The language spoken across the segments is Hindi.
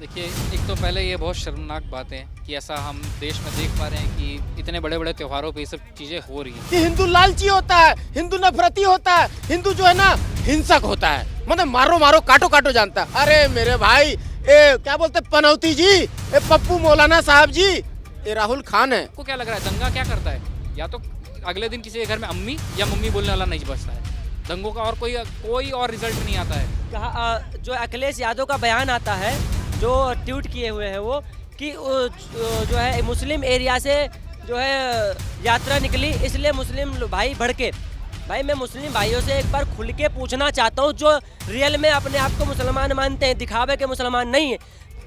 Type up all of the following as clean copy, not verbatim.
देखिए, एक तो पहले ये बहुत शर्मनाक बात है कि ऐसा हम देश में देख पा रहे हैं कि इतने बड़े बड़े त्योहारों पे ये सब चीज़ें हो रही हैं। कि हिंदू लालची होता है, हिंदू नफरती होता है, हिंदू जो है ना हिंसक होता है, मतलब मारो मारो काटो काटो जानता है। अरे मेरे भाई, ए क्या बोलते पनौती जी, ए पप्पू मौलाना साहब जी, ये राहुल खान है। आपको क्या लग रहा है दंगा क्या करता है? या तो अगले दिन किसी के घर में अम्मी या मम्मी बोलने वाला नहीं बचता है। दंगों का और कोई और रिजल्ट नहीं आता है। जो अखिलेश यादव का बयान आता है, जो ट्वीट किए हुए हैं वो, कि जो है मुस्लिम एरिया से जो है यात्रा निकली, इसलिए मुस्लिम भाई भड़के। भाई मैं मुस्लिम भाइयों से एक बार खुल के पूछना चाहता हूँ, जो रियल में अपने आप को मुसलमान मानते हैं, दिखावे के मुसलमान नहीं है,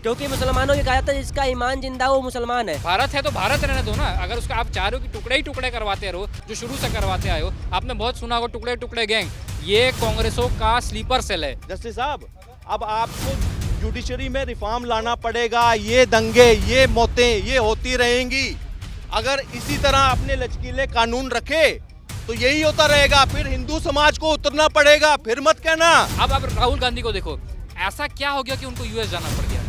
क्योंकि मुसलमानों की कहा जाता है जिसका ईमान जिंदा वो मुसलमान है। भारत है तो भारत रहने दो ना। अगर उसका आप चाह रहे हो कि टुकड़े ही टुकड़े करवाते रहो, जो शुरू से करवाते आए हो। आपने बहुत सुना होगा टुकड़े टुकड़े गैंग, ये कांग्रेसों का स्लीपर सेल है। जस्टिस साहब, अब आपको जुडिशरी में रिफॉर्म लाना पड़ेगा। ये दंगे, ये मौतें, ये होती रहेंगी। अगर इसी तरह अपने लचकीले कानून रखे तो यही होता रहेगा। फिर हिंदू समाज को उतरना पड़ेगा। फिर मत कहना। अब आप राहुल गांधी को देखो, ऐसा क्या हो गया कि उनको यूएस जाना पड़ गया।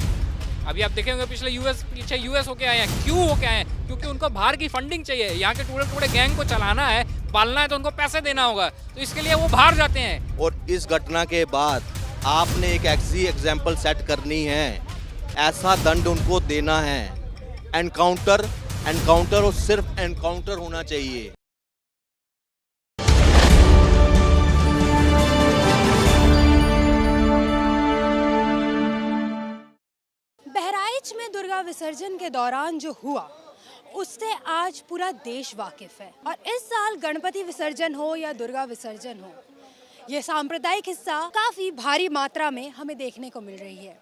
अभी आप देखेंगे पीछे यूएस होके आए हैं। क्यों होके आए हैं? क्योंकि उनको बाहर की फंडिंग चाहिए। यहाँ के टुकड़े टुकड़े गैंग को चलाना है, पालना है, तो उनको पैसे देना होगा, तो इसके लिए वो बाहर जाते हैं। और इस घटना के बाद आपने एक ऐसी एग्जाम्पल सेट करनी है, ऐसा दंड उनको देना है। एनकाउंटर और सिर्फ एनकाउंटर होना चाहिए। बहराइच में दुर्गा विसर्जन के दौरान जो हुआ उससे आज पूरा देश वाकिफ है। और इस साल गणपति विसर्जन हो या दुर्गा विसर्जन हो, ये सांप्रदायिक हिस्सा काफी भारी मात्रा में हमें देखने को मिल रही है।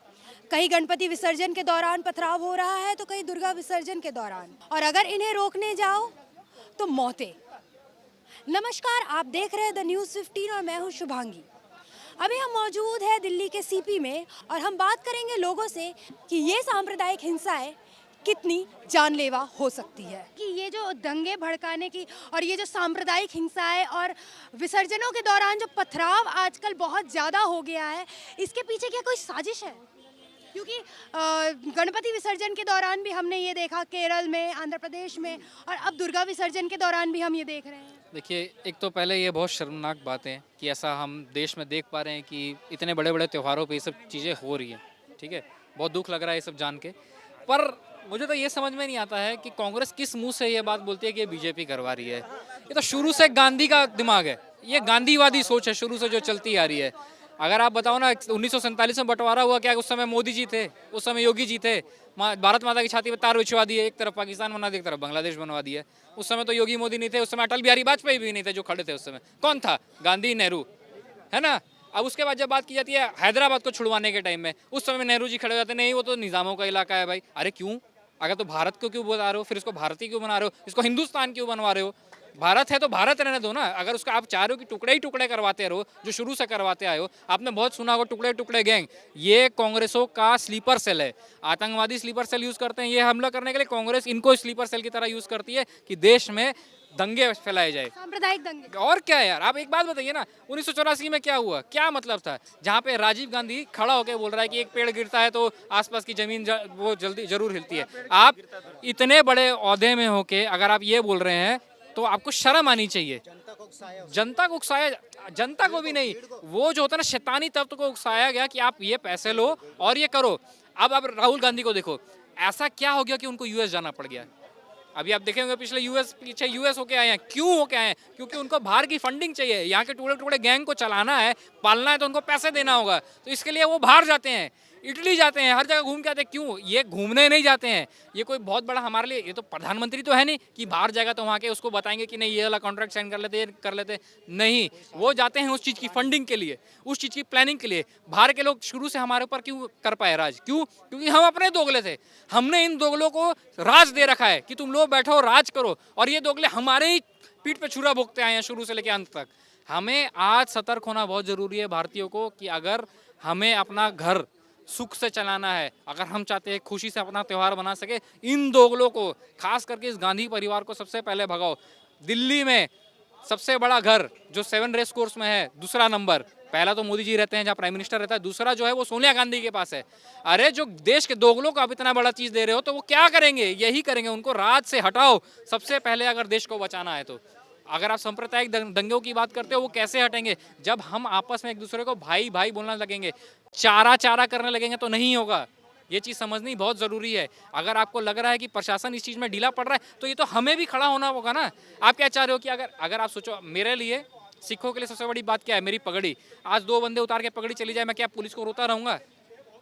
कहीं गणपति विसर्जन के दौरान पथराव हो रहा है तो कहीं दुर्गा विसर्जन के दौरान, और अगर इन्हें रोकने जाओ तो मौतें। नमस्कार, आप देख रहे हैं द न्यूज़ 15 और मैं हूँ शुभांगी। अभी हम मौजूद है दिल्ली के सीपी में और हम बात करेंगे लोगों से कि ये सांप्रदायिक हिंसाएं कितनी जानलेवा हो सकती है, कि ये जो दंगे भड़काने की और ये जो सांप्रदायिक हिंसाएं और विसर्जनों के दौरान जो पथराव आजकल बहुत ज़्यादा हो गया है, इसके पीछे क्या कोई साजिश है? क्योंकि गणपति विसर्जन के दौरान भी हमने ये देखा, केरल में, आंध्र प्रदेश में, और अब दुर्गा विसर्जन के दौरान भी हम ये देख रहे हैं। देखिए, एक तो पहले ये बहुत शर्मनाक बात है कि ऐसा हम देश में देख पा रहे हैं कि इतने बड़े बड़े त्योहारों पे ये सब चीज़ें हो रही हैं। ठीक है, बहुत दुख लग रहा है ये सब जान के। पर मुझे तो ये समझ में नहीं आता है कि कांग्रेस किस मुंह से ये बात बोलती है कि ये बीजेपी करवा रही है। ये तो शुरू से गांधी का दिमाग है, ये गांधीवादी सोच है शुरू से जो चलती आ रही है। अगर आप बताओ ना, 1947 में बंटवारा हुआ क्या? उस समय मोदी जी थे, उस समय योगी जी थे, भारत माता की छाती पर तार बिछवा दिए, एक तरफ पाकिस्तान बना दिया, एक तरफ बांग्लादेश बनवा दिया। उस समय तो योगी मोदी नहीं थे, उस समय अटल बिहारी वाजपेयी भी नहीं थे जो खड़े थे उस समय। कौन था? गांधी, नेहरू, है ना। अब उसके बाद जब बात की जाती है हैदराबाद को छुड़वाने के टाइम में, उस समय नेहरू जी खड़े हो जाते, नहीं वो तो निज़ामों का इलाका है भाई। अरे क्यों? अगर तो भारत को क्यों बता रहे हो, फिर इसको भारतीय क्यों बना रहे हो, इसको हिंदुस्तान क्यों बनवा रहे हो? भारत है तो भारत रहने दो ना। अगर उसका आप चाह रहे हो कि टुकड़े ही टुकड़े करवाते रहो, जो शुरू से करवाते आए हो। आपने बहुत सुना होगा टुकड़े टुकड़े गैंग, ये कांग्रेसों का स्लीपर सेल है। आतंकवादी स्लीपर सेल यूज करते हैं ये हमला करने के लिए। कांग्रेस इनको स्लीपर सेल की तरह यूज करती है कि देश में दंगे फैलाए जाए, सांप्रदायिक दंगे। और क्या है यार, आप एक बात बताइए ना, 1984 में क्या हुआ, क्या मतलब था? जहाँ पे राजीव गांधी खड़ा होकर बोल रहा है कि एक पेड़ गिरता है तो आसपास की जमीन वो जल्दी जरूर हिलती है। आप इतने बड़े ओहदे में होके अगर आप ये बोल रहे हैं तो आपको शर्म आनी चाहिए। जनता को उकसाया, जनता को भी नहीं, वो जो होता है ना शैतानी तत्व को उकसाया गया कि आप ये पैसे लो और ये करो। अब आप राहुल गांधी को देखो, ऐसा क्या हो गया कि उनको यूएस जाना पड़ गया। अभी आप देखेंगे पीछे यूएस होके आए हैं। क्यों होके आए हैं? क्योंकि उनको बाहर की फंडिंग चाहिए। यहाँ के टुकड़े टुकड़े गैंग को चलाना है, पालना है, तो उनको पैसे देना होगा, तो इसके लिए वो बाहर जाते हैं, इटली जाते हैं, हर जगह घूम के आते हैं। क्यों? ये घूमने नहीं जाते हैं, ये कोई बहुत बड़ा हमारे लिए, ये तो प्रधानमंत्री तो है नहीं कि बाहर जाएगा तो वहाँ के उसको बताएंगे कि नहीं ये वाला कॉन्ट्रैक्ट साइन कर लेते नहीं। वो जाते हैं उस चीज़ की फंडिंग के लिए, उस चीज़ की प्लानिंग के लिए। बाहर के लोग शुरू से हमारे ऊपर क्यों कर पाए राज? क्यों? क्योंकि हम अपने दोगले थे। हमने इन दोगलों को राज दे रखा है कि तुम लोग बैठो राज करो, और ये दोगले हमारे ही पीठ पे छुरा भोगते आए हैं शुरू से लेकर अंत तक। हमें आज सतर्क होना बहुत ज़रूरी है भारतीयों को, कि अगर हमें अपना घर सुख से चलाना है, अगर हम चाहते हैं खुशी से अपना त्यौहार बना सके, इन दोगलों को, खास करके इस गांधी परिवार को सबसे पहले भगाओ। दिल्ली में सबसे बड़ा घर जो 7 रेस कोर्स में है, दूसरा नंबर, पहला तो मोदी जी रहते हैं जहाँ प्राइम मिनिस्टर रहता है, दूसरा जो है वो सोनिया गांधी के पास है। अरे जो देश के दोगलों को आप इतना बड़ा चीज़ दे रहे हो तो वो क्या करेंगे? यही करेंगे, उनको राज से हटाओ सबसे पहले अगर देश को बचाना है तो। अगर आप सांप्रदायिक दंगों की बात करते हो वो कैसे हटेंगे? जब हम आपस में एक दूसरे को भाई भाई बोलना लगेंगे, चारा चारा करने लगेंगे तो नहीं होगा। ये चीज़ समझनी बहुत ज़रूरी है। अगर आपको लग रहा है कि प्रशासन इस चीज़ में ढीला पड़ रहा है तो ये तो हमें भी खड़ा होना होगा ना। आप क्या चाह रहे हो कि अगर आप सोचो, मेरे लिए सिखों के लिए सबसे बड़ी बात क्या है? मेरी पगड़ी। आज 2 बंदे उतार के पगड़ी चली जाए, मैं क्या पुलिस को रोता रहूँगा?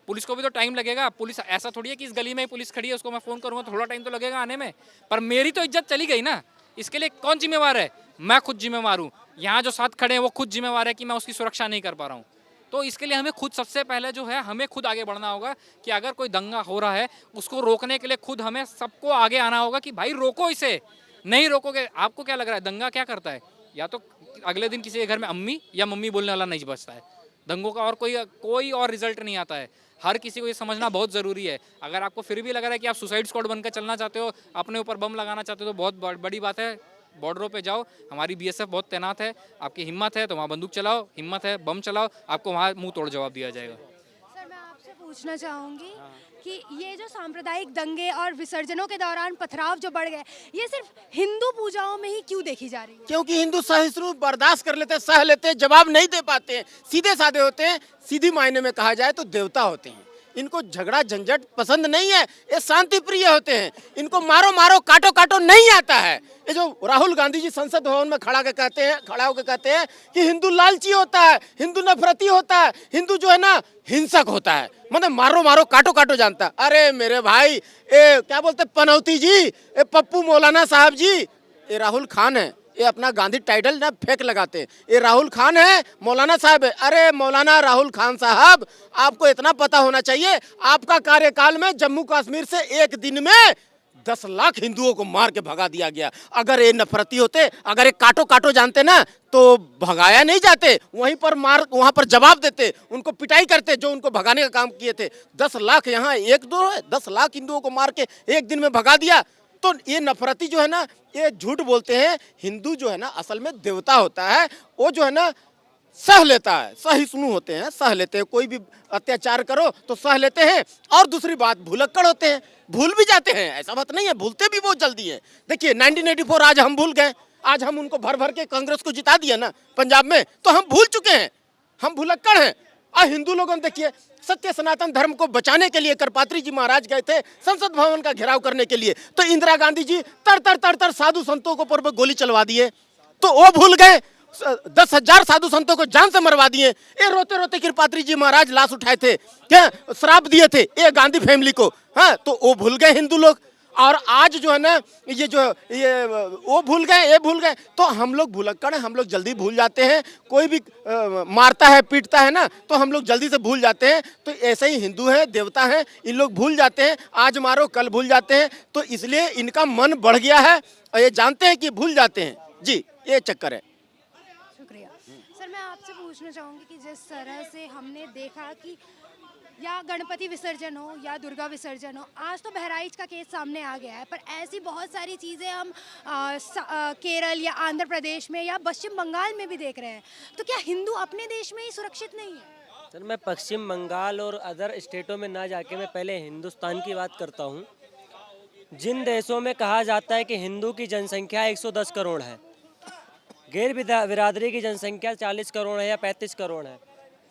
पुलिस को भी तो टाइम लगेगा। पुलिस ऐसा थोड़ी है कि इस गली में ही पुलिस खड़ी है उसको मैं फ़ोन करूँगा तो थोड़ा टाइम तो लगेगा आने में। पर मेरी तो इज्जत चली गई ना, इसके लिए कौन जिम्मेवार है? मैं खुद जिम्मेवार हूँ। यहाँ जो साथ खड़े हैं वो खुद जिम्मेवार है कि मैं उसकी सुरक्षा नहीं कर पा रहा हूँ। तो इसके लिए हमें खुद सबसे पहले जो है हमें खुद आगे बढ़ना होगा कि अगर कोई दंगा हो रहा है उसको रोकने के लिए खुद हमें सबको आगे आना होगा कि भाई रोको इसे। नहीं रोकोगे, आपको क्या लग रहा है दंगा क्या करता है? या तो अगले दिन किसी के घर में अम्मी या मम्मी बोलने वाला नहीं बचता है। दंगों का और कोई और रिजल्ट नहीं आता है। हर किसी को ये समझना बहुत ज़रूरी है। अगर आपको फिर भी लग रहा है कि आप सुसाइड स्क्वाड बनकर चलना चाहते हो, अपने ऊपर बम लगाना चाहते हो तो बहुत बड़ी बात है। बॉर्डरों पे जाओ, हमारी बीएसएफ बहुत तैनात है। आपकी हिम्मत है तो वहाँ बंदूक चलाओ, हिम्मत है बम चलाओ, आपको वहाँ मुंह तोड़ जवाब दिया जाएगा। सर मैं आपसे पूछना चाहूँगी कि ये जो सांप्रदायिक दंगे और विसर्जनों के दौरान पथराव जो बढ़ गए, ये सिर्फ हिंदू पूजाओं में ही क्यों देखी जा रही है? क्योंकि हिंदू सहिष्णु बर्दाश्त कर लेते हैं, सह लेते हैं, जवाब नहीं दे पाते हैं, सीधे साधे होते हैं। सीधी मायने में कहा जाए तो देवता होते हैं। इनको झगड़ा झंझट पसंद नहीं है, ये शांति प्रिय होते हैं। इनको मारो मारो काटो काटो नहीं आता है। ये जो राहुल गांधी जी संसद भवन में खड़ा होकर कहते हैं कि हिंदू लालची होता है, हिंदू नफरती होता है, हिंदू जो है ना हिंसक होता है, मतलब मारो मारो काटो काटो जानता है। अरे मेरे भाई, ये क्या बोलते पनौती जी, ये पप्पू मौलाना साहब जी, ये राहुल खान है, ये अपना गांधी टाइटल ना फेंक लगाते हैं। ये राहुल खान है, मौलाना साहब है। अरे मौलाना राहुल खान साहब, आपको इतना पता होना चाहिए, आपका कार्यकाल में जम्मू कश्मीर से एक दिन में 10 लाख हिंदुओं को मार के भगा दिया गया। अगर ये नफरती होते, अगर ये काटो काटो जानते ना तो भगाया नहीं जाते, वहीं पर जवाब देते, उनको पिटाई करते जो उनको भगाने का काम किए थे। 10 लाख यहाँ 1-2 है, 10 लाख हिंदुओं को मार के एक दिन में भगा दिया। तो ये नफरती जो है ना, ये झूठ बोलते हैं। हिंदू जो है ना असल में देवता होता है, वो जो है ना सह लेता है, सहिष्णु होते हैं, सह लेते हैं। कोई भी अत्याचार करो तो सह लेते हैं। और दूसरी बात, भुलक्कड़ होते हैं, भूल भी जाते हैं, ऐसा बात नहीं है, भूलते भी बहुत जल्दी है। देखिए 1984 आज हम भूल गए, आज हम उनको भर भर के कांग्रेस को जिता दिया ना पंजाब में, तो हम भूल चुके हैं, हम भुलक्कड़ हैं। और हिंदू लोगों ने देखिए सत्य सनातन धर्म को बचाने के लिए करपात्री जी महाराज गए थे संसद भवन का घेराव करने के लिए, तो इंदिरा गांधी जी तर साधु संतों को पर गोली चलवा दिए, तो वो भूल गए। 10,000 साधु संतों को जान से मरवा दिए। ये रोते रोते कृपात्री जी महाराज लाश उठाए थे, क्या श्राप दिए थे ये गांधी फैमिली को, हाँ, तो वो भूल गए हिंदू लोग। और आज जो है ना ये वो भूल गए, ये भूल गए। तो हम लोग भुलक्कड़ हैं, हम लोग जल्दी भूल जाते हैं। कोई भी मारता है पीटता है ना तो हम लोग जल्दी से भूल जाते हैं। तो ऐसे ही हिंदू हैं, देवता हैं, इन लोग भूल जाते हैं, आज मारो कल भूल जाते हैं। तो इसलिए इनका मन बढ़ गया है और ये जानते हैं कि भूल जाते हैं जी, ये चक्कर है। शुक्रिया। सर मैं आपसे पूछना चाहूँगी कि जिस तरह से हमने देखा कि या गणपति विसर्जन हो या दुर्गा विसर्जन हो, आज तो बहराइच का केस सामने आ गया है, पर ऐसी बहुत सारी चीज़ें हम केरल या आंध्र प्रदेश में या पश्चिम बंगाल में भी देख रहे हैं। तो क्या हिंदू अपने देश में ही सुरक्षित नहीं है? सर मैं पश्चिम बंगाल और अदर स्टेटों में ना जाके मैं पहले हिंदुस्तान की बात करता हूँ। जिन देशों में कहा जाता है कि हिंदू की जनसंख्या 110 करोड़ है, गैर बिरादरी की जनसंख्या 40 करोड़ है या 35 करोड़ है।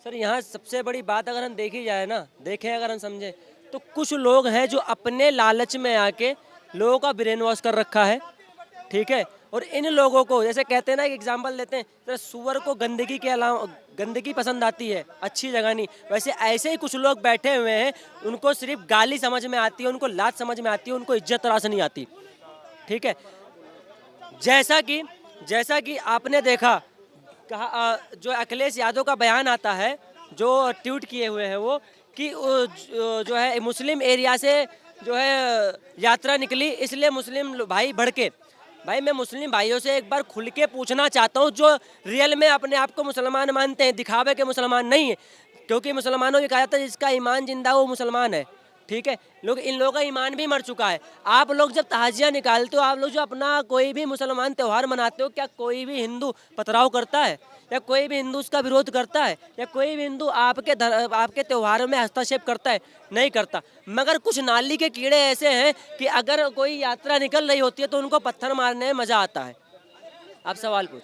सर यहाँ सबसे बड़ी बात अगर हम देखी जाए ना, देखें अगर हम समझें, तो कुछ लोग हैं जो अपने लालच में आके लोगों का ब्रेन वॉश कर रखा है, ठीक है। और इन लोगों को जैसे कहते हैं ना, एक एग्जांपल देते हैं, तो सुअर को गंदगी के अलावा गंदगी पसंद आती है, अच्छी जगह नहीं। वैसे ऐसे ही कुछ लोग बैठे हुए हैं, उनको सिर्फ गाली समझ में आती है, उनको लात समझ में आती है, उनको इज्जत तराश नहीं आती, ठीक है। जैसा कि आपने देखा, कहा जो अखिलेश यादव का बयान आता है, जो ट्वीट किए हुए हैं वो, कि जो है मुस्लिम एरिया से जो है यात्रा निकली, इसलिए मुस्लिम भाई भड़के। भाई मैं मुस्लिम भाइयों से एक बार खुल के पूछना चाहता हूँ, जो रियल में अपने आप को मुसलमान मानते हैं, दिखावे के मुसलमान नहीं है, क्योंकि मुसलमानों की कहा जाता है जिसका ईमान जिंदा वो मुसलमान है, ठीक है। इन लोगों का ईमान भी मर चुका है। आप लोग जब ताजिया निकालते हो, आप लोग जो अपना कोई भी मुसलमान त्यौहार मनाते हो, क्या कोई भी हिंदू पथराव करता है? या कोई भी हिंदू उसका विरोध करता है, या कोई भी हिंदू आपके त्योहारों में हस्तक्षेप करता है? नहीं करता। मगर कुछ नाली के कीड़े ऐसे हैं कि अगर कोई यात्रा निकल रही होती है तो उनको पत्थर मारने में मजा आता है। आप सवाल पूछ।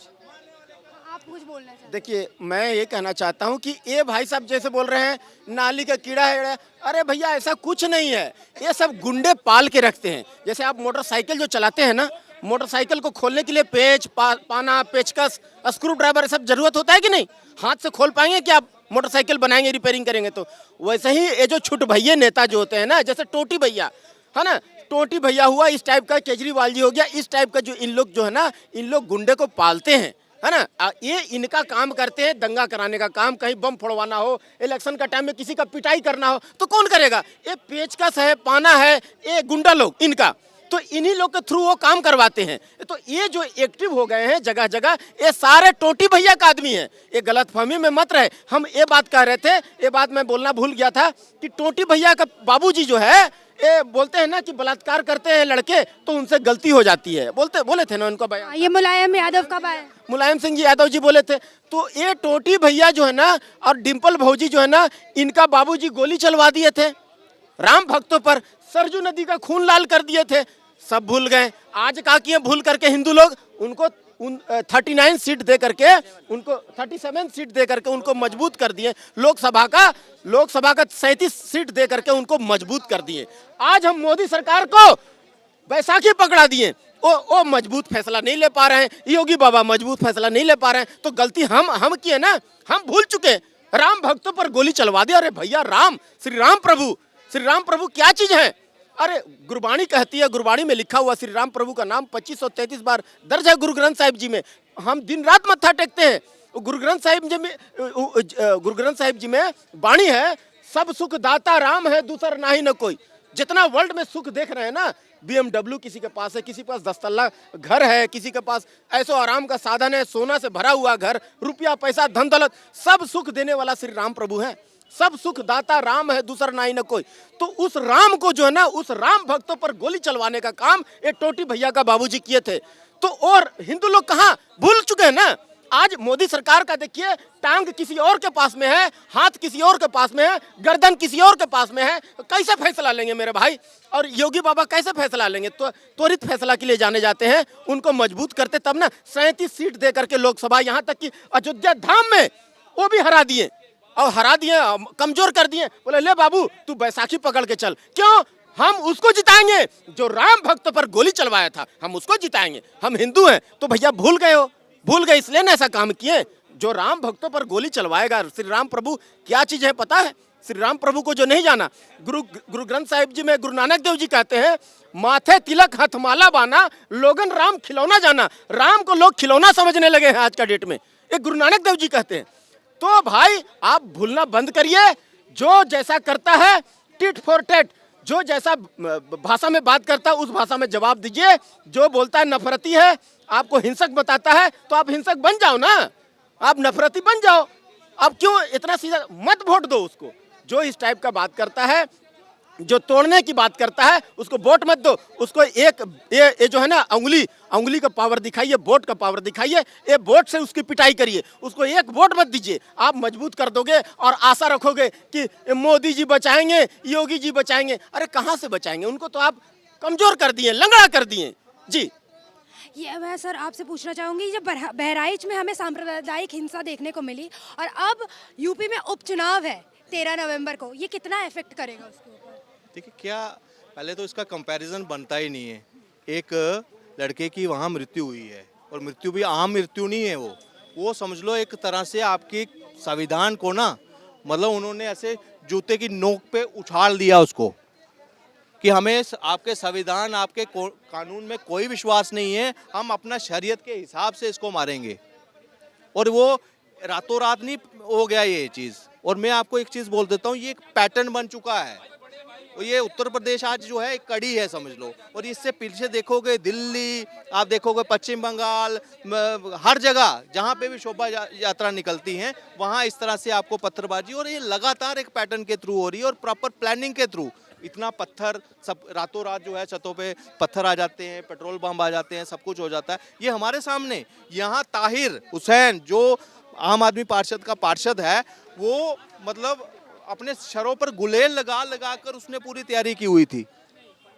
आप कुछ बोलना चाहते देखिए, मैं ये कहना चाहता हूँ कि ये भाई साहब जैसे बोल रहे हैं नाली का कीड़ा है, अरे भैया ऐसा कुछ नहीं है। ये सब गुंडे पाल के रखते हैं। जैसे आप मोटरसाइकिल जो चलाते हैं ना, मोटरसाइकिल को खोलने के लिए पेच पाना, पेचकस, स्क्रू ड्राइवर सब जरूरत होता है कि नहीं? हाथ से खोल पाएंगे कि आप मोटरसाइकिल बनाएंगे, रिपेयरिंग करेंगे? तो वैसे ही ये जो छुट भैया नेता जो होते हैं ना, जैसे टोटी भैया है ना, टोटी भैया हुआ इस टाइप का, केजरीवाल जी हो गया इस टाइप का, जो इन लोग जो है ना, इन लोग गुंडे को पालते हैं, है ना। ये इनका काम करते हैं, दंगा कराने का काम। कहीं बम फोड़वाना हो, इलेक्शन का टाइम में किसी का पिटाई करना हो तो कौन करेगा? ये पेचकस है, पाना है, ये गुंडा लोग इनका, तो इन्हीं लोग के थ्रू वो काम करवाते हैं। तो ये जो एक्टिव हो गए हैं जगह जगह, ये सारे टोटी भैया का आदमी है। ये गलतफहमी में मत रहे। हम ये बात कह रहे थे, ये बात मैं बोलना भूल गया था कि टोटी भैया का बाबूजी जो है, ये बोलते हैं ना कि बलात्कार करते हैं लड़के तो उनसे गलती हो जाती है, बोले थे ना उनका बयान। ये मुलायम यादव कब आए? मुलायम सिंह यादव जी बोले थे। तो ये टोटी भैया जो है ना और डिम्पल भौजी जो है ना, इनका बाबूजी गोली चलवा दिए थे राम भक्तों पर, सरजू नदी का खून लाल कर दिए थे। सब भूल गए। आज क्या किए भूल करके हिंदू लोग? उनको 39 सीट दे करके, उनको 37 सीट दे करके उनको मजबूत कर दिए। लोकसभा का 37 सीट दे करके उनको मजबूत कर दिए। आज हम मोदी सरकार को बैसाखी पकड़ा दिए, वो मजबूत फैसला नहीं ले पा रहे हैं। योगी बाबा मजबूत फैसला नहीं ले पा रहे हैं। तो गलती हम किए ना, हम भूल चुके। राम भक्तों पर गोली चलवा दिया। अरे भैया, श्री राम प्रभु क्या चीज है? अरे गुरबाणी कहती है, गुरबाणी में लिखा हुआ श्री राम प्रभु का नाम 2533 बार दर्ज है गुरु ग्रंथ साहिब जी में। हम दिन रात मत्था टेकते हैं। गुरु ग्रंथ साहिब जी में वाणी है, सब सुख दाता राम है, दूसरा ना ही न कोई। जितना वर्ल्ड में सुख देख रहे हैं ना, BMW किसी के पास है, किसी के पास 10 तल्ला घर है, किसी के पास ऐसो आराम का साधन है, सोना से भरा हुआ घर, रुपया पैसा धन दौलत, सब सुख देने वाला श्री राम प्रभु है। सब सुख दाता राम है, दूसरा ना ही न कोई। तो उस राम को जो है ना, उस राम भक्तों पर गोली चलवाने का काम ये टोटी भैया का बाबूजी किए थे। तो और हिंदू लोग कहाँ भूल चुके हैं ना। आज मोदी सरकार का देखिए, टांग किसी और के पास में है, हाथ किसी और के पास में है, गर्दन किसी और के पास में है। कैसे फैसला लेंगे मेरे भाई? और योगी बाबा कैसे फैसला लेंगे? तो त्वरित फैसला के लिए जाने जाते हैं, उनको मजबूत करते तब ना। 37 सीट दे करके लोकसभा, यहाँ तक कि अयोध्या धाम में वो भी हरा दिए, और हरा दिए, कमजोर कर दिए। बोले ले बाबू तू बैसाखी पकड़ के चल। क्यों? हम उसको जिताएंगे जो राम भक्त पर गोली चलवाया था, हम उसको जिताएंगे। हम हिंदू हैं। तो भैया भूल गए हो, भूल गए इसलिए ना ऐसा काम किए। जो राम भक्तों पर गोली चलवाएगा, श्री राम प्रभु क्या चीज है पता है? श्री राम प्रभु को जो नहीं जाना, गुरु ग्रंथ साहिब जी में गुरु नानक देव जी कहते हैं, माथे तिलक हथमाला बाना, लोगन राम खिलौना जाना। राम को लोग खिलौना समझने लगे हैं आज का डेट में, ये गुरु नानक देव जी कहते हैं। तो भाई आप भूलना बंद करिए। जो जैसा करता है टिट फॉर टेट, जो जैसा भाषा में बात करता है उस भाषा में जवाब दीजिए। जो बोलता है नफरती है, आपको हिंसक बताता है, तो आप हिंसक बन जाओ ना, आप नफरती बन जाओ। अब क्यों इतना सीधा? मत वोट दो उसको। जो इस टाइप का बात करता है, जो तोड़ने की बात करता है, उसको वोट मत दो। उसको ये जो है ना, अंगुली का पावर दिखाइए, वोट का पावर दिखाइए। ये वोट से उसकी पिटाई करिए, उसको एक वोट मत दीजिए। आप मजबूत कर दोगे और आशा रखोगे कि मोदी जी बचाएंगे, योगी जी बचाएंगे। अरे कहाँ से बचाएंगे? उनको तो आप कमजोर कर दिए, लंगड़ा कर दिए। जी, ये मैं सर आपसे पूछना चाहूँगी, जब बहराइच में हमें सांप्रदायिक हिंसा देखने को मिली और अब यूपी में उपचुनाव है 13 नवंबर को, ये कितना इफेक्ट करेगा उसके ऊपर? देखिए, क्या पहले तो इसका कंपैरिजन बनता ही नहीं है। एक लड़के की वहाँ मृत्यु हुई है, और मृत्यु भी आम मृत्यु नहीं है, वो समझ लो एक तरह से आपकी संविधान को ना, मतलब उन्होंने ऐसे जूते की नोक पे उछाल दिया उसको, कि हमें आपके संविधान, आपके कानून में कोई विश्वास नहीं है, हम अपना शरीयत के हिसाब से इसको मारेंगे। और वो रातों रात नहीं हो गया ये चीज़। और मैं आपको एक चीज़ बोल देता हूँ, ये एक पैटर्न बन चुका है। और ये उत्तर प्रदेश आज जो है एक कड़ी है समझ लो। और इससे पीछे देखोगे दिल्ली, आप देखोगे पश्चिम बंगाल, हर जगह जहाँ पे भी शोभा यात्रा निकलती हैं, वहाँ इस तरह से आपको पत्थरबाजी, और ये लगातार एक पैटर्न के थ्रू हो रही है, और प्रॉपर प्लानिंग के थ्रू। इतना पत्थर, सब रातों रात जो है छतों पे पत्थर आ जाते हैं, पेट्रोल बम आ जाते हैं, सब कुछ हो जाता है। ये हमारे सामने। यहाँ ताहिर हुसैन जो आम आदमी पार्षद का पार्षद है, वो मतलब अपने सरों पर गुलेल लगा लगा कर उसने पूरी तैयारी की हुई थी।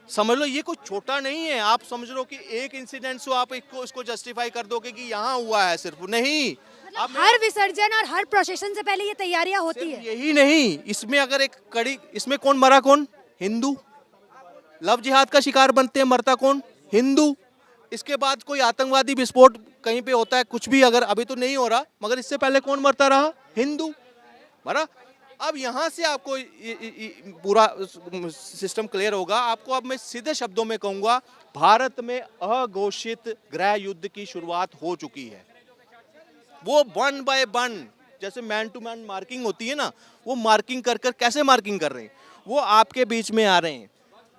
समझ लो ये कोई छोटा नहीं है। आप समझ लो कि एक इंसिडेंट से आप इसको जस्टिफाई कर दोगे कि यहाँ हुआ है, सिर्फ नहीं। अब हर विसर्जन और हर प्रोसेशन से पहले ये तैयारियां होती सिर्फ है। यही नहीं, इसमें अगर एक कड़ी, इसमें कौन मरा, कौन? हिंदू। लव जिहाद का शिकार बनते हैं, मरता कौन? हिंदू। इसके बाद कोई आतंकवादी विस्फोट कहीं पे होता है, कुछ भी, अगर अभी तो नहीं हो रहा, मगर इससे पहले कौन मरता रहा? हिंदू मरा। अब यहाँ से आपको पूरा सिस्टम क्लियर होगा। आपको अब मैं सीधे शब्दों में कहूँगा, भारत में अघोषित गृह युद्ध की शुरुआत हो चुकी है। वो 1 बाय 1 जैसे मैन टू मैन मार्किंग होती है ना, वो मार्किंग कर कर कैसे मार्किंग कर रहे हैं? वो आपके बीच में आ रहे हैं।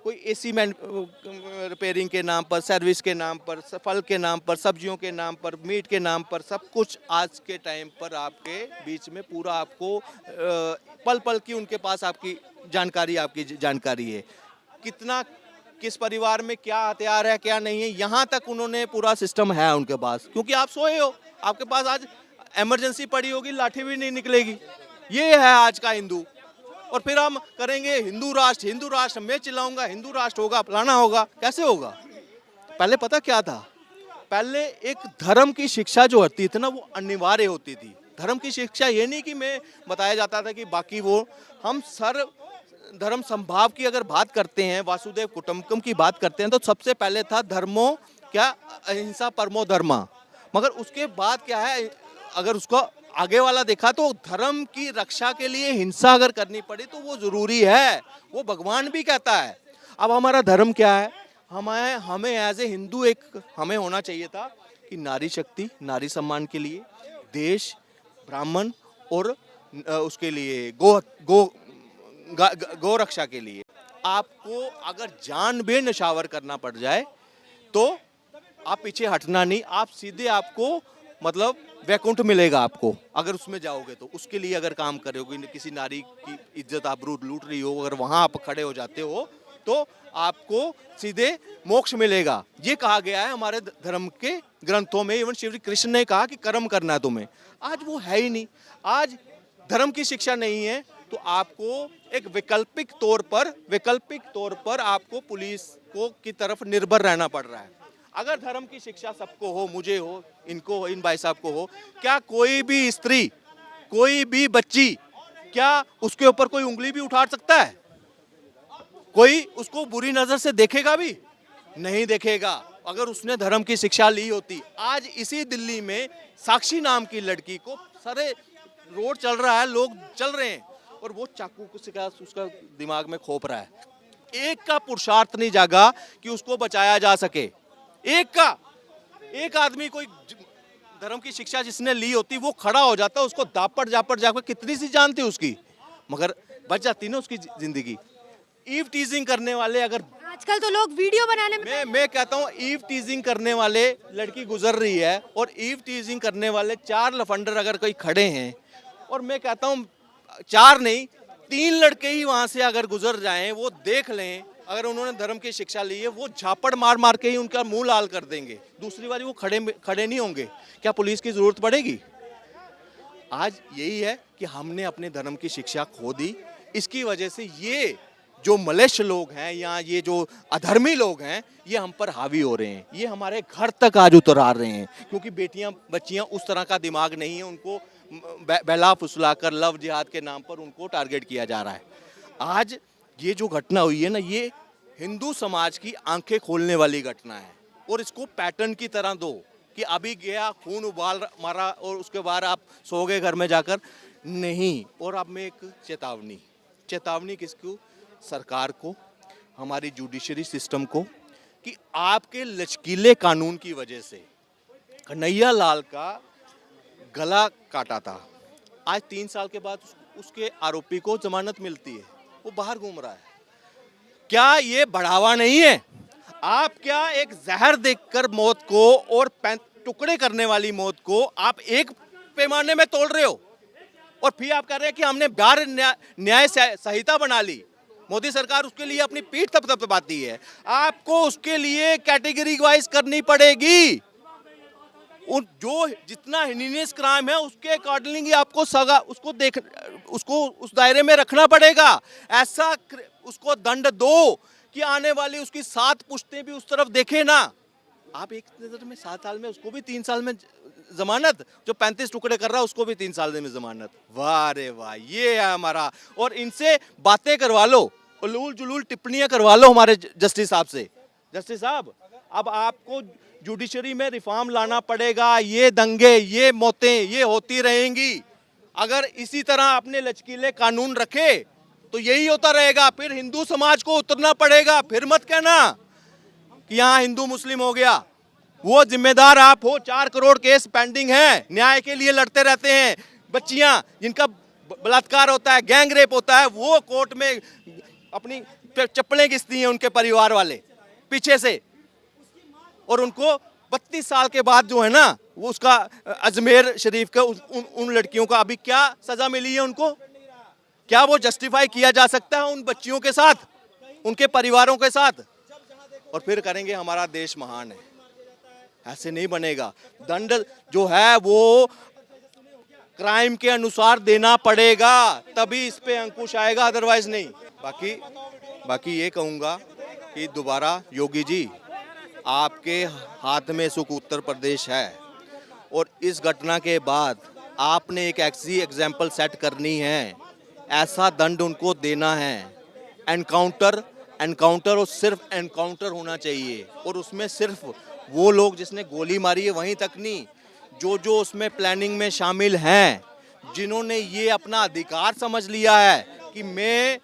कोई एसी मैन रिपेयरिंग के नाम पर, सर्विस के नाम पर, फल के नाम पर, सब्जियों के नाम पर, मीट के नाम पर, सब कुछ आज के टाइम पर आपके बीच में पूरा आपको पल पल की उनके पास आपकी जानकारी है। कितना, किस परिवार में क्या हथियार है, क्या नहीं है, यहाँ तक उन्होंने पूरा सिस्टम है उनके पास। क्योंकि आप सोए हो, आपके पास आज इमरजेंसी पड़ी होगी, लाठी भी नहीं निकलेगी। ये है आज का हिंदू। और फिर हम करेंगे हिंदू राष्ट्र, मैं चिल्लाऊंगा हिंदू राष्ट्र होगा, फलाना होगा। कैसे होगा? पहले पता क्या था? पहले एक धर्म की शिक्षा जो होती थी ना, वो अनिवार्य होती थी। धर्म की शिक्षा ये नहीं कि मैं बताया जाता था कि बाकी वो, हम सर धर्म संभाव की अगर बात करते हैं, वासुदेव कुटुंबकम की बात करते हैं, तो सबसे पहले था धर्मो क्या, अहिंसा परमो धर्मा। मगर उसके बाद क्या है, अगर उसको आगे वाला देखा तो धर्म की रक्षा के लिए हिंसा अगर करनी पड़े तो वो जरूरी है। वो भगवान भी कहता है। अब हमारा धर्म क्या है? हमें एज ए हिंदू एक हमें होना चाहिए था कि नारी शक्ति, नारी सम्मान के लिए, देश, ब्राह्मण और उसके लिए गौ रक्षा के लिए। आपको अगर जान भी नशावर करना पड़ जाए तो आप पीछे हटना नहीं, आप सीधे, आपको मतलब वैकुंठ मिलेगा आपको अगर उसमें जाओगे तो। उसके लिए अगर काम करोगे, किसी नारी की इज्जत आप लूट रही हो, अगर वहां आप खड़े हो जाते हो तो आपको सीधे मोक्ष मिलेगा। ये कहा गया है हमारे धर्म के ग्रंथों में। इवन श्री कृष्ण ने कहा कि कर्म करना है तुम्हें। आज वो है ही नहीं। आज धर्म की शिक्षा नहीं है तो आपको एक वैकल्पिक तौर पर आपको पुलिस को की तरफ निर्भर रहना पड़ रहा है। अगर धर्म की शिक्षा सबको हो, मुझे हो, इनको हो, इन भाई साहब को हो, क्या कोई भी स्त्री, कोई भी बच्ची, क्या उसके ऊपर कोई उंगली भी उठा सकता है? कोई उसको बुरी नजर से देखेगा भी? नहीं देखेगा। अगर उसने धर्म की शिक्षा ली होती। आज इसी दिल्ली में साक्षी नाम की लड़की को सारे रोड चल रहा है, लोग चल रहे हैं और वो चाकू से उसका दिमाग में खोप रहा है। एक का पुरुषार्थ नहीं जागा कि उसको बचाया जा सके। एक आदमी कोई धर्म की शिक्षा जिसने ली होती, वो खड़ा हो जाता, उसको दापट जाकर कितनी सी जान थी उसकी, मगर बच जाती ना उसकी जिंदगी। ईव टीजिंग करने वाले, अगर आजकल तो लोग वीडियो बनाने में, मैं कहता हूँ ईव टीजिंग करने वाले, लड़की गुजर रही है और ईव टीजिंग करने वाले 4 लफंडर अगर कोई खड़े हैं, और मैं कहता हूँ 4 नहीं 3 लड़के ही वहां से अगर गुजर जाएं, वो देख लें, अगर उन्होंने धर्म की शिक्षा ली है, वो झापड़ मार के ही उनका मुंह लाल कर देंगे। दूसरी बार वो खड़े नहीं होंगे। क्या पुलिस की जरूरत पड़ेगी? आज यही है कि हमने अपने धर्म की शिक्षा खो दी। इसकी वजह से ये जो मलेच्छ लोग हैं या ये जो अधर्मी लोग हैं, ये हम पर हावी हो रहे हैं। ये हमारे घर तक आज उतर आ रहे हैं, क्योंकि बच्चियां उस तरह का दिमाग नहीं है। उनको बहला फुसला कर लव जिहाद के नाम पर उनको टारगेट किया जा रहा है। आज ये जो घटना हुई है ना, ये हिंदू समाज की आंखें खोलने वाली घटना है। और इसको पैटर्न की तरह दो कि अभी गया, खून उबाल मारा और उसके बाद आप सो गए घर में जाकर, नहीं। और अब मैं एक चेतावनी किसको? सरकार को, हमारी जुडिशरी सिस्टम को, कि आपके लचकीले कानून की वजह से कन्हैया लाल का गला काटा था। आज 3 साल के बाद उसके आरोपी को जमानत मिलती है, वो बाहर घूम रहा है। क्या ये बढ़ावा नहीं है? आप क्या एक जहर देकर मौत को और टुकड़े करने वाली मौत को आप एक पैमाने में तोल रहे हो, और फिर आप कह रहे हैं कि हमने बिहार न्याय संहिता बना ली। मोदी सरकार उसके लिए अपनी पीठ थपथपाती है। आपको उसके लिए कैटेगरी वाइज करनी पड़ेगी। उन जो जितना हिनीनियस क्राइम है उसके अकॉर्डिंगली आपको सजा उसको उस दायरे में रखना पड़ेगा। ऐसा उसको दंड दो कि आने वाली उसकी 7 पुश्तें भी उस तरफ देखे ना। आप एक नजर में 7 साल में, उसको भी 3 साल में जमानत, जो 35 टुकड़े कर रहा है उसको भी 3 साल में जमानत। वाह रे वाह, ये है हमारा। और इनसे बातें करवा लो, उलूल जुलूल टिप्पणियां करवा लो हमारे जस्टिस साहब से। जस्टिस साहब, अब आपको जुडिशरी में रिफॉर्म लाना पड़ेगा। ये दंगे, ये मौतें, ये होती रहेंगी। अगर इसी तरह अपने लचकीले कानून रखे तो यही होता रहेगा। फिर हिंदू समाज को उतरना पड़ेगा। फिर मत कहना कि यहाँ हिंदू मुस्लिम हो गया। वो जिम्मेदार आप हो। 4 करोड़ केस पेंडिंग हैं, न्याय के लिए लड़ते रहते हैं। बच्चियां जिनका बलात्कार होता है, गैंग रेप होता है, वो कोर्ट में अपनी चप्पलें घिसती हैं उनके परिवार वाले पीछे से। और उनको 32 साल के बाद जो है ना, वो उसका अजमेर शरीफ का उन लड़कियों का अभी क्या सजा मिली है उनको? क्या वो जस्टिफाई किया जा सकता है उन बच्चियों के साथ, उनके परिवारों के साथ? और फिर करेंगे हमारा देश महान है। ऐसे नहीं बनेगा। दंड जो है वो क्राइम के अनुसार देना पड़ेगा, तभी इस पे अंकुश आएगा, अदरवाइज नहीं। बाकी ये कहूंगा कि दोबारा योगी जी, आपके हाथ में सुख उत्तर प्रदेश है और इस घटना के बाद आपने एक ऐसी एग्जाम्पल सेट करनी है, ऐसा दंड उनको देना है। एनकाउंटर और सिर्फ एनकाउंटर होना चाहिए। और उसमें सिर्फ वो लोग जिसने गोली मारी है वहीं तक नहीं, जो उसमें प्लानिंग में शामिल हैं, जिन्होंने ये अपना अधिकार समझ लिया है कि मैं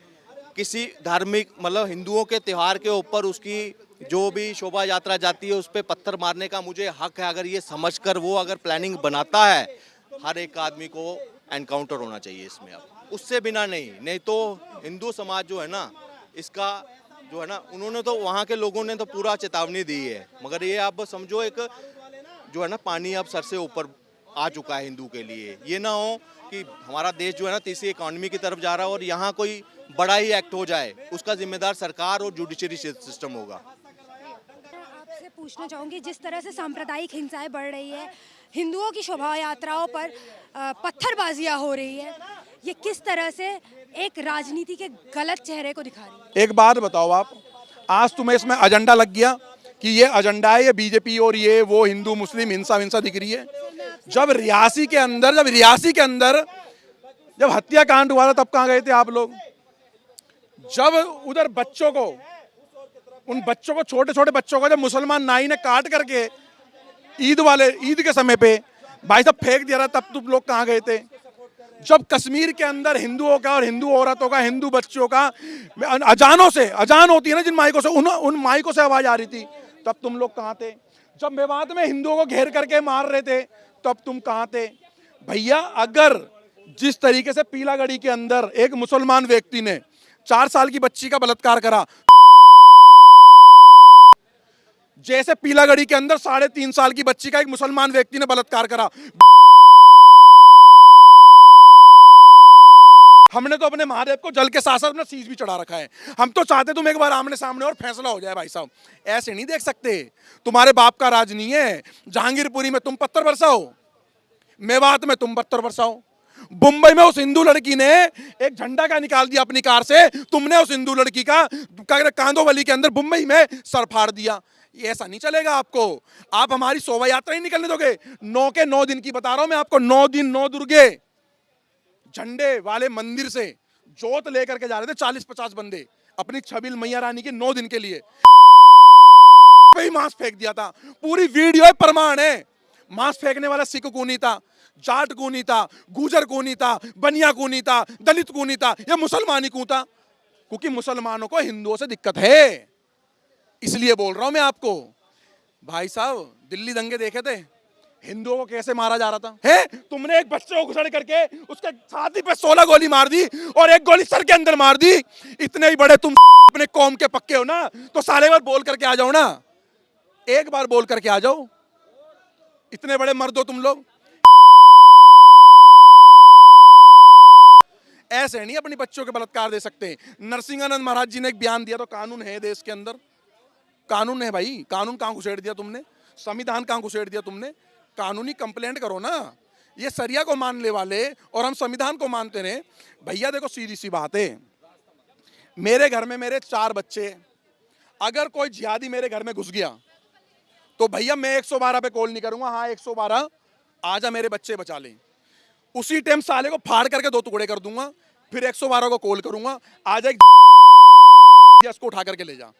किसी धार्मिक मतलब हिंदुओं के त्यौहार के ऊपर उसकी जो भी शोभा यात्रा जाती है उस पर पत्थर मारने का मुझे हक है। अगर ये समझकर वो अगर प्लानिंग बनाता है, हर एक आदमी को एनकाउंटर होना चाहिए इसमें। अब उससे बिना नहीं तो हिंदू समाज जो है ना, इसका जो है ना, उन्होंने तो वहाँ के लोगों ने तो पूरा चेतावनी दी है। मगर ये आप समझो एक जो है ना, पानी अब सर से ऊपर आ चुका है हिंदू के लिए। ये ना हो कि हमारा देश जो है ना तीसरी इकॉनमी की तरफ जा रहा है और यहाँ कोई बड़ा ही एक्ट हो जाए, उसका जिम्मेदार सरकार और जुडिशरी सिस्टम होगा। आपसे पूछना चाहूँगी, जिस तरह से सांप्रदायिक हिंसाएं बढ़ रही है, हिंदुओं की शोभा यात्राओं पर पत्थरबाजियां हो रही है, ये किस तरह से एक राजनीति के गलत चेहरे को दिखा रही है? एक बात बताओ आप, आज तुम्हें इसमें एजेंडा लग गया कि ये एजेंडा है, ये बीजेपी और ये वो हिंदू मुस्लिम हिंसा दिख रही है। जब रियासी के अंदर जब हत्याकांड हुआ था तब कहाँ गए थे आप लोग? जब उधर बच्चों को, उन बच्चों को, छोटे छोटे बच्चों को जब मुसलमान नाई ने काट करके ईद के समय पे भाई साहब फेंक दिया था, तब तुम लोग कहाँ गए थे? जब कश्मीर के अंदर हिंदुओं का और हिंदू औरतों का, हिंदू बच्चों का अजान होती है ना जिन माइकों से, उन माइकों से आवाज आ रही थी, तब तुम लोग कहाँ थे? जब मेवात में हिंदुओं को घेर करके मार रहे थे तब तुम कहाँ थे? भैया, अगर जिस तरीके से पीलागढ़ी के अंदर एक मुसलमान व्यक्ति ने 4 साल की बच्ची का बलात्कार करा, जैसे पीलागढ़ी के अंदर 3.5 साल की बच्ची का एक मुसलमान व्यक्ति ने बलात्कार करा, हमने तो अपने महादेव को जल के साथ साथ अपना शीश भी चढ़ा रखा है। हम तो चाहते तुम एक बार आमने सामने और फैसला हो जाए भाई साहब। ऐसे नहीं देख सकते। तुम्हारे बाप का राज नहीं है। जहांगीरपुरी में तुम पत्थर बरसाओ, मेवात में तुम पत्थर बरसाओ, मुंबई में उस हिंदू लड़की ने एक झंडा का निकाल दिया अपनी कार से, तुमने उस हिंदू लड़की का कांदोवली के अंदर मुंबई में सर फाड़ दिया। ये ऐसा नहीं चलेगा आपको। आप हमारी शोभा यात्रा ही निकलने दोगे? 9 के 9 दिन की बता रहा हूं मैं आपको। 9 दिन 9 दुर्गे झंडे वाले मंदिर से जोत लेकर के जा रहे थे 40-50 बंदे अपनी छबिल मैया रानी के 9 दिन के लिए। मांस फेंक दिया था। पूरी वीडियो प्रमाण है। मांस फेंकने वाला सिख को नहीं था, जाट को नहीं था, गुजर को नहीं था, बनिया को नहीं था, दलित को नहीं था, ये मुसलमान को था। क्योंकि मुसलमानों को हिंदुओं से दिक्कत है, इसलिए बोल रहा हूं मैं आपको। भाई साहब, दिल्ली दंगे देखे थे, हिंदुओं को कैसे मारा जा रहा था? है तुमने एक बच्चे को घुसड़ करके उसके छाती पे 16 गोली मार दी और एक गोली सर के अंदर मार दी। इतने ही बड़े तुम अपने कौम के पक्के हो ना, तो साले बार बोल करके आ जाओ ना, एक बार बोल करके आ जाओ। इतने बड़े मर्द हो तुम लोग। ऐसे नहीं अपनी बच्चों के बलात्कार दे सकते। नरसिंहानंद महाराज जी ने एक बयान दिया, तो कानून है देश के अंदर, कानून है भाई। कानून कहां घुसेड़ दिया तुमने? संविधान कहां घुसेड़ दिया तुमने? कानूनी कंप्लेंट करो ना। ये सरिया को मानने वाले और हम संविधान को मानते रहे। भैया देखो सीधी सी बात है, मेरे घर में मेरे 4 बच्चे, अगर कोई जिहादी मेरे घर में घुस गया तो भैया मैं 112 पे कॉल नहीं करूंगा, हाँ 112 आजा मेरे बच्चे बचा ले। उसी टाइम साले को फाड़ करके 2 टुकड़े कर दूंगा, फिर 112 को कॉल करूंगा, आजा इसको उठा करके ले जा।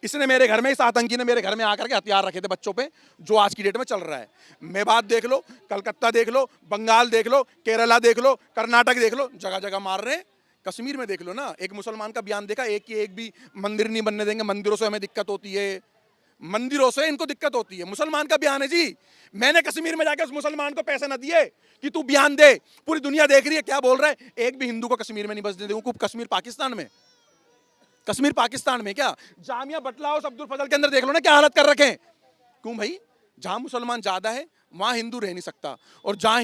इसने मेरे घर में, इस आतंकी ने मेरे घर में आकर के हथियार रखे थे बच्चों पे, जो आज की डेट में चल रहा है। मेवात देख लो, कलकत्ता देख लो, बंगाल देख लो, केरला देख लो, कर्नाटक देख लो, जगह जगह मार रहे हैं। कश्मीर में देख लो ना, एक मुसलमान का बयान देखा, एक की एक भी मंदिर नहीं बनने देंगे, मंदिरों से हमें दिक्कत होती है, मंदिरों से इनको दिक्कत होती है। मुसलमान का बयान है जी, मैंने कश्मीर में जाकर उस मुसलमान को पैसे न दिए कि तू बयान दे, पूरी दुनिया देख रही है क्या बोल रहा है। एक भी हिंदू को कश्मीर में नहीं बसने दूंगा। कश्मीर पाकिस्तान में, कश्मीर पाकिस्तान में क्या? जामिया बटला हाउस अब्दुल फजल के अंदर देख लो ना क्या हालत कर रखे हैं। क्यों भाई? जहां मुसलमान ज्यादा है वहां हिंदू रह नहीं सकता, और जहां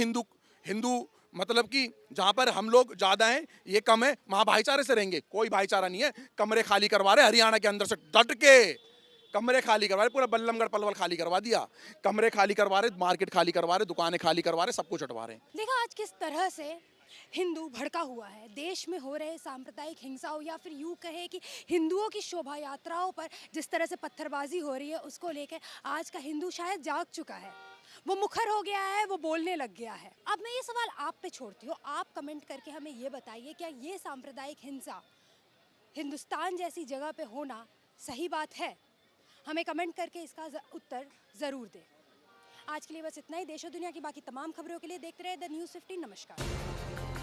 हिंदू मतलब कि जहां पर हम लोग ज्यादा हैं, ये कम है, वहां भाईचारे से रहेंगे। कोई भाईचारा नहीं है। कमरे खाली करवा रहे हरियाणा के अंदर से डट के, कमरे खाली करवा रहे, पूरा बल्लमगढ़ पलवल खाली करवा दिया, कमरे खाली करवा रहे, मार्केट खाली करवा रहे, दुकानें खाली करवा रहे, सब कुछ हटवा रहे। देखा आज किस तरह से हिंदू भड़का हुआ है। देश में हो रहे सांप्रदायिक हिंसा हो, या फिर यूँ कहे कि हिंदुओं की शोभा यात्राओं पर जिस तरह से पत्थरबाजी हो रही है, उसको लेकर आज का हिंदू शायद जाग चुका है, वो मुखर हो गया है, वो बोलने लग गया है। अब मैं ये सवाल आप पे छोड़ती हूँ, आप कमेंट करके हमें ये बताइए, क्या ये सांप्रदायिक हिंसा हिंदुस्तान जैसी जगह पे होना सही बात है? हमें कमेंट करके इसका उत्तर ज़रूर दें। आज के लिए बस इतना ही। देश और दुनिया की बाकी तमाम खबरों के लिए देखते रहे द न्यूज़ 15। नमस्कार।